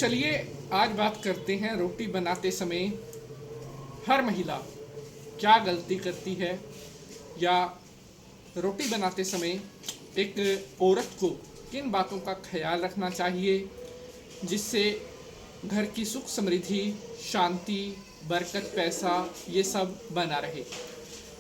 चलिए आज बात करते हैं रोटी बनाते समय हर महिला क्या गलती करती है, या रोटी बनाते समय एक औरत को किन बातों का ख्याल रखना चाहिए जिससे घर की सुख समृद्धि, शांति, बरकत, पैसा ये सब बना रहे।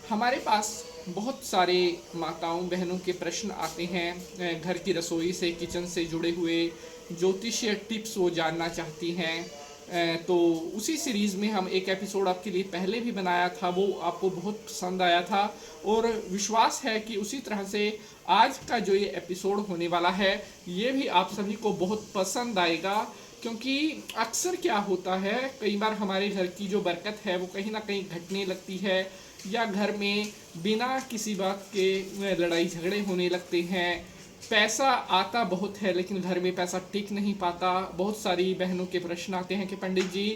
हमारे पास बहुत सारे माताओं बहनों के प्रश्न आते हैं घर की रसोई से, किचन से जुड़े हुए ज्योतिषीय टिप्स वो जानना चाहती हैं। तो उसी सीरीज़ में हम एक एपिसोड आपके लिए पहले भी बनाया था, वो आपको बहुत पसंद आया था और विश्वास है कि उसी तरह से आज का जो ये एपिसोड होने वाला है ये भी आप सभी को बहुत पसंद आएगा। क्योंकि अक्सर क्या होता है, कई बार हमारे घर की जो बरकत है वो कहीं ना कहीं घटने लगती है, या घर में बिना किसी बात के लड़ाई झगड़े होने लगते हैं। पैसा आता बहुत है लेकिन घर में पैसा टिक नहीं पाता। बहुत सारी बहनों के प्रश्न आते हैं कि पंडित जी,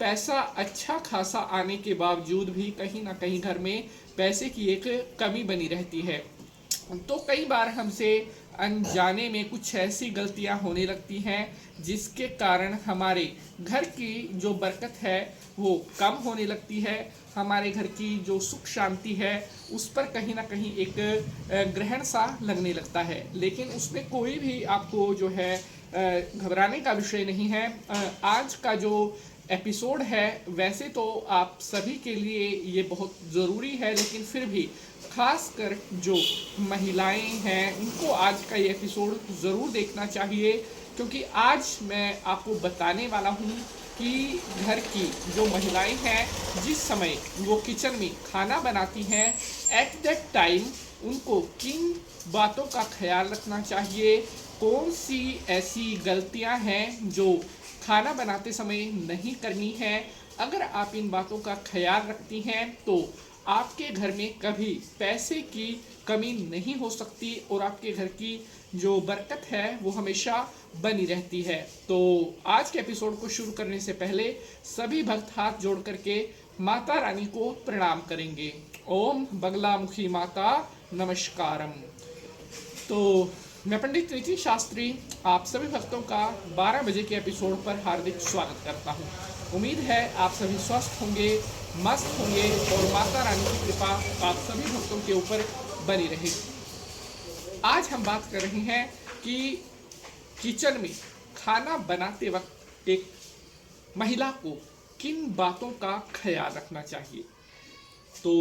पैसा अच्छा खासा आने के बावजूद भी कहीं ना कहीं घर में पैसे की एक कमी बनी रहती है। तो कई बार हमसे अनजाने में कुछ ऐसी गलतियां होने लगती हैं जिसके कारण हमारे घर की जो बरकत है वो कम होने लगती है। हमारे घर की जो सुख शांति है उस पर कहीं ना कहीं एक ग्रहण सा लगने लगता है। लेकिन उसमें कोई भी आपको जो है घबराने का विषय नहीं है। आज का जो एपिसोड है वैसे तो आप सभी के लिए ये बहुत ज़रूरी है, लेकिन फिर भी खासकर जो महिलाएं हैं उनको आज का ये एपिसोड ज़रूर देखना चाहिए। क्योंकि आज मैं आपको बताने वाला हूँ कि घर की जो महिलाएं हैं जिस समय वो किचन में खाना बनाती हैं, एट दैट टाइम उनको किन बातों का ख्याल रखना चाहिए, कौन सी ऐसी गलतियां हैं जो खाना बनाते समय नहीं करनी है। अगर आप इन बातों का ख्याल रखती हैं तो आपके घर में कभी पैसे की कमी नहीं हो सकती और आपके घर की जो बरकत है वो हमेशा बनी रहती है। तो आज के एपिसोड को शुरू करने से पहले सभी भक्त हाथ जोड़ करके माता रानी को प्रणाम करेंगे। ओम बगलामुखी माता नमस्कारम। तो मैं पंडित नितिन शास्त्री आप सभी भक्तों का 12 बजे के एपिसोड पर हार्दिक स्वागत करता हूँ। उम्मीद है आप सभी स्वस्थ होंगे, मस्त होंगे और माता रानी की कृपा आप सभी भक्तों के ऊपर बनी रहेगी। आज हम बात कर रहे हैं कि किचन में खाना बनाते वक्त एक महिला को किन बातों का ख्याल रखना चाहिए। तो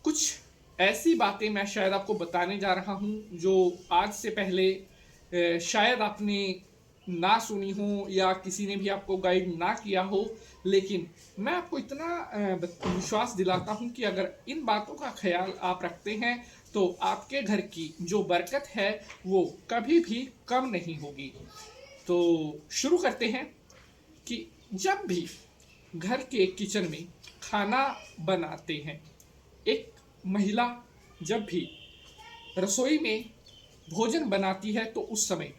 कुछ ऐसी बातें मैं शायद आपको बताने जा रहा हूं जो आज से पहले शायद आपने ना सुनी हो या किसी ने भी आपको गाइड ना किया हो, लेकिन मैं आपको इतना विश्वास दिलाता हूं कि अगर इन बातों का ख्याल आप रखते हैं तो आपके घर की जो बरकत है वो कभी भी कम नहीं होगी। तो शुरू करते हैं कि जब भी घर के किचन में खाना बनाते हैं, एक महिला जब भी रसोई में भोजन बनाती है तो उस समय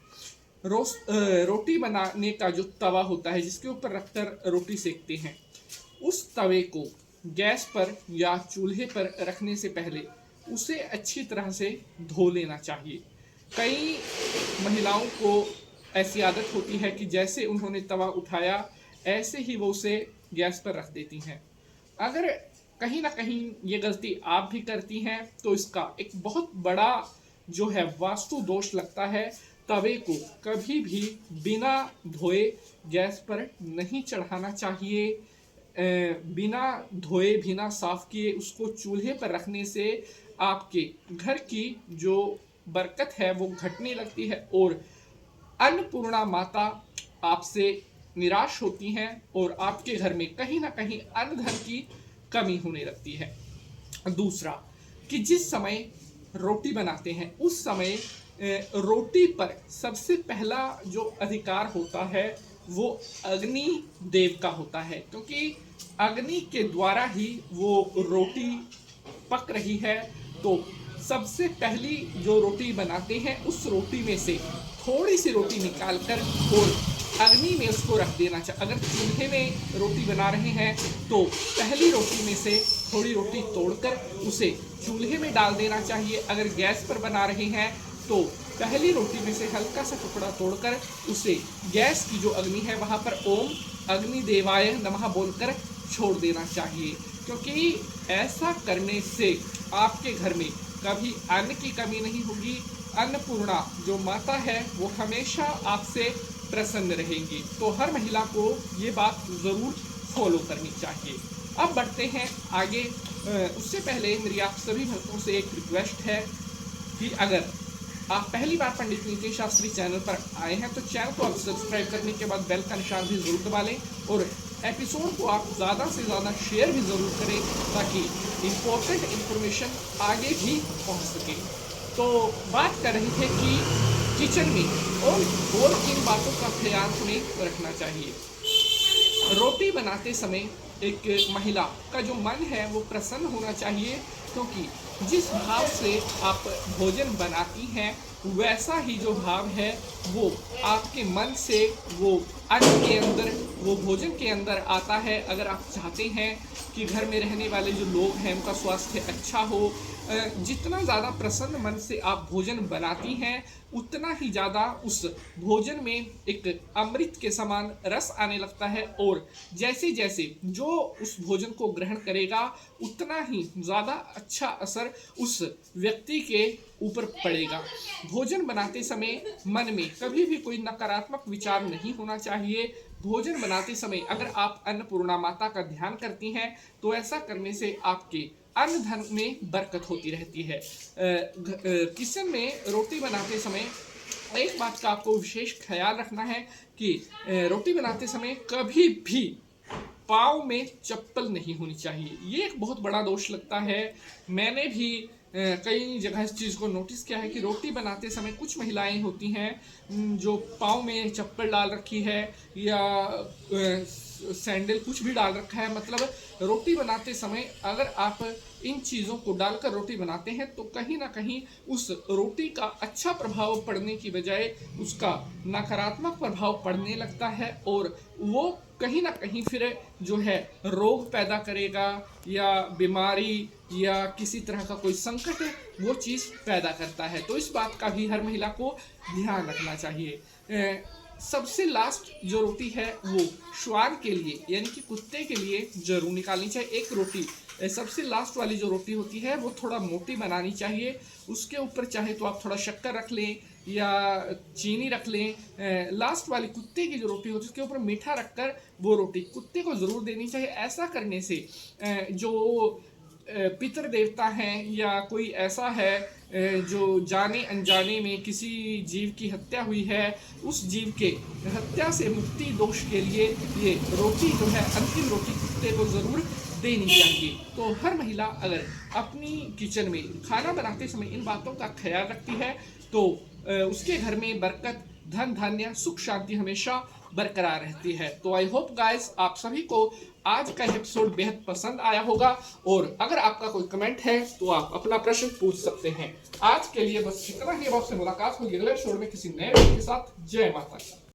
रोटी बनाने का जो तवा होता है जिसके ऊपर रखकर रोटी सेकते हैं, उस तवे को गैस पर या चूल्हे पर रखने से पहले उसे अच्छी तरह से धो लेना चाहिए। कई महिलाओं को ऐसी आदत होती है कि जैसे उन्होंने तवा उठाया ऐसे ही वो उसे गैस पर रख देती हैं। अगर कहीं ना कहीं ये गलती आप भी करती हैं तो इसका एक बहुत बड़ा जो है वास्तु दोष लगता है। तवे को कभी भी बिना धोए गैस पर नहीं चढ़ाना चाहिए। बिना धोए बिना साफ किए उसको चूल्हे पर रखने से आपके घर की जो बरकत है वो घटने लगती है और अन्नपूर्णा माता आपसे निराश होती हैं और आपके घर में कहीं ना कहीं अन्न धन की कमी होने लगती है। दूसरा कि जिस समय रोटी बनाते हैं उस समय रोटी पर सबसे पहला जो अधिकार होता है वो अग्नि देव का होता है, क्योंकि अग्नि के द्वारा ही वो रोटी पक रही है। तो सबसे पहली जो रोटी बनाते हैं उस रोटी में से थोड़ी सी रोटी निकालकर और अग्नि में उसको रख देना चाहिए। अगर चूल्हे में रोटी बना रहे हैं तो पहली रोटी में से थोड़ी रोटी तोड़कर उसे चूल्हे में डाल देना चाहिए। अगर गैस पर बना रहे हैं तो पहली रोटी में से हल्का सा टुकड़ा तोड़कर उसे गैस की जो अग्नि है वहाँ पर ओम अग्नि देवाय नमः बोलकर छोड़ देना चाहिए, क्योंकि ऐसा करने से आपके घर में कभी अन्न की कमी नहीं होगी। अन्नपूर्णा जो माता है वो हमेशा आपसे प्रसन्न रहेंगी। तो हर महिला को ये बात ज़रूर फॉलो करनी चाहिए। अब बढ़ते हैं आगे। उससे पहले मेरी आप सभी भक्तों से एक रिक्वेस्ट है कि अगर आप पहली बार पंडित नीति शास्त्री चैनल पर आए हैं तो चैनल को आप सब्सक्राइब करने के बाद बेल का निशान भी ज़रूर दबा लें और एपिसोड को आप ज़्यादा से ज़्यादा शेयर भी ज़रूर करें ताकि इम्पोर्टेंट इन्फॉर्मेशन आगे भी पहुंच सके। तो बात कर रहे थे कि किचन में और किन बातों का ख्याल हमें रखना चाहिए। रोटी बनाते समय एक महिला का जो मन है वो प्रसन्न होना चाहिए, क्योंकि जिस भाव से आप भोजन बनाती हैं वैसा ही जो भाव है वो आपके मन से वो अन्न के अंदर, वो भोजन के अंदर आता है। अगर आप चाहते हैं कि घर में रहने वाले जो लोग हैं उनका स्वास्थ्य अच्छा हो, जितना ज़्यादा प्रसन्न मन से आप भोजन बनाती हैं उतना ही ज़्यादा उस भोजन में एक अमृत के समान रस आने लगता है और जैसे जैसे जो उस भोजन को ग्रहण करेगा उतना ही ज़्यादा अच्छा असर उस व्यक्ति के ऊपर पड़ेगा। भोजन बनाते समय मन में कभी भी कोई नकारात्मक विचार नहीं होना चाहिए। भोजन बनाते समय अगर आप अन्नपूर्णा माता का ध्यान करती हैं तो ऐसा करने से आपके अन्न धन में बरकत होती रहती है। किचन में रोटी बनाते समय एक बात का आपको विशेष ख्याल रखना है कि रोटी बनाते समय कभी भी पाँव में चप्पल नहीं होनी चाहिए। ये एक बहुत बड़ा दोष लगता है। मैंने भी कई जगह इस चीज़ को नोटिस किया है कि रोटी बनाते समय कुछ महिलाएं होती हैं जो पाँव में चप्पल डाल रखी है या सैंडल कुछ भी डाल रखा है। मतलब रोटी बनाते समय अगर आप इन चीज़ों को डालकर रोटी बनाते हैं तो कहीं ना कहीं उस रोटी का अच्छा प्रभाव पड़ने की बजाय उसका नकारात्मक प्रभाव पड़ने लगता है और वो कहीं ना कहीं फिर जो है रोग पैदा करेगा या बीमारी या किसी तरह का कोई संकट वो चीज़ पैदा करता है। तो इस बात का भी हर महिला को ध्यान रखना चाहिए। सबसे लास्ट जो रोटी है वो श्वान के लिए यानी कि कुत्ते के लिए जरूर निकालनी चाहिए। एक रोटी सबसे लास्ट वाली जो रोटी होती है वो थोड़ा मोटी बनानी चाहिए। उसके ऊपर चाहे तो आप थोड़ा शक्कर रख लें या चीनी रख लें। लास्ट वाली कुत्ते की जो रोटी होती है उसके ऊपर मीठा रखकर वो रोटी कुत्ते को ज़रूर देनी चाहिए। ऐसा करने से जो पितर देवता हैं या कोई ऐसा है जो जाने अनजाने में किसी जीव की हत्या हुई है उस जीव के हत्या से मुक्ति दोष के लिए ये रोटी जो है अंतिम रोटी कुत्ते को ज़रूर देनी चाहिए। तो हर महिला अगर अपनी किचन में खाना बनाते समय इन बातों का ख्याल रखती है तो उसके घर में बरकत, धन धान्य, सुख शांति हमेशा बरकरार रहती है। तो आई होप गाइस आप सभी को आज का एपिसोड बेहद पसंद आया होगा और अगर आपका कोई कमेंट है तो आप अपना प्रश्न पूछ सकते हैं। आज के लिए बस इतना ही। अब आपसे मुलाकात होगी अगले एपिसोड में किसी नए वीडियो के साथ। जय माता दी।